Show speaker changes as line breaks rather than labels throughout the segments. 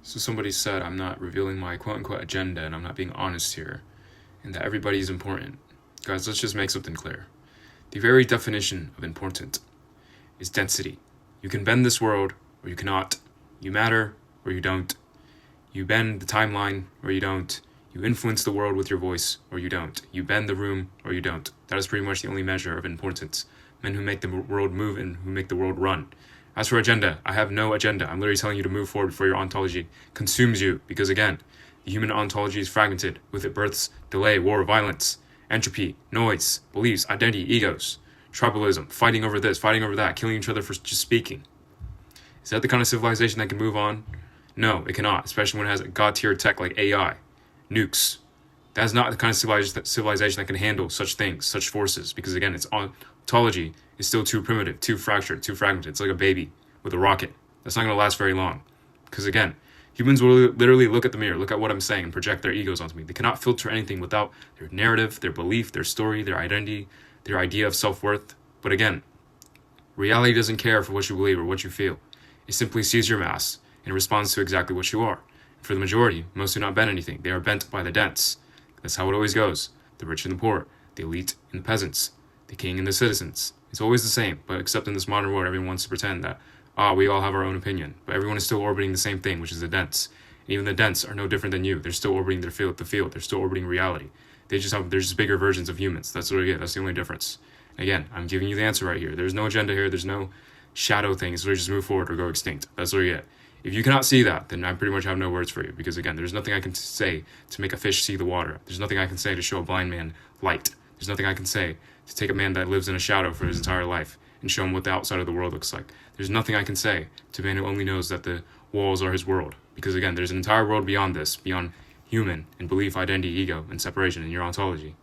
So somebody said I'm not revealing my quote-unquote agenda and I'm not being honest here, and that everybody is important. Guys, let's just make something clear. The very definition of important is density. You can bend this world or you cannot. You matter or you don't. You bend the timeline or you don't. You influence the world with your voice or you don't. You bend the room or you don't. That is pretty much the only measure of importance. Men who make the world move and who make the world run. As for agenda, I have no agenda. I'm literally telling you to move forward before your ontology consumes you. Because again, the human ontology is fragmented. With it births, delay, war, violence, entropy, noise, beliefs, identity, egos, tribalism, fighting over this, fighting over that, killing each other for just speaking. Is that the kind of civilization that can move on? No, it cannot, especially when it has a god-tier tech like AI, nukes. That is not the kind of civilization that can handle such things, such forces, because again, its ontology is still too primitive, too fractured, too fragmented. It's like a baby with a rocket. That's not going to last very long. Because again, humans will literally look at the mirror, look at what I'm saying, and project their egos onto me. They cannot filter anything without their narrative, their belief, their story, their identity, their idea of self-worth. But again, reality doesn't care for what you believe or what you feel. It simply sees your mass and responds to exactly what you are. For the majority, most do not bend anything. They are bent by the dense. That's how it always goes. The rich and the poor, the elite and the peasants, the king and the citizens. It's always the same, but except in this modern world, everyone wants to pretend that, we all have our own opinion. But everyone is still orbiting the same thing, which is the dense. And even the dense are no different than you. They're still orbiting the field. They're still orbiting reality. They're just bigger versions of humans. That's what I get. That's the only difference. Again, I'm giving you the answer right here. There's no agenda here. There's no shadow things. So just move forward or go extinct. That's what you get. If you cannot see that, then I pretty much have no words for you. Because again, there's nothing I can say to make a fish see the water. There's nothing I can say to show a blind man light. There's nothing I can say to take a man that lives in a shadow for his entire life and show him what the outside of the world looks like. There's nothing I can say to a man who only knows that the walls are his world. Because again, there's an entire world beyond this, beyond human and belief, identity, ego, and separation in your ontology.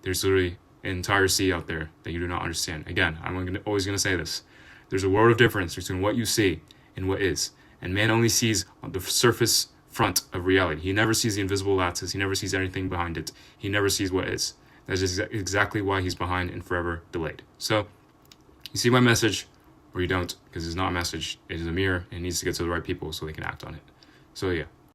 There's literally an entire sea out there that you do not understand. Again, I'm always going to say this. There's a world of difference between what you see and what is. And man only sees on the surface front of reality. He never sees the invisible lattice. He never sees anything behind it. He never sees what is. That is exactly why he's behind and forever delayed. So, you see my message, or you don't, because it's not a message. It is a mirror, and it needs to get to the right people so they can act on it. So yeah.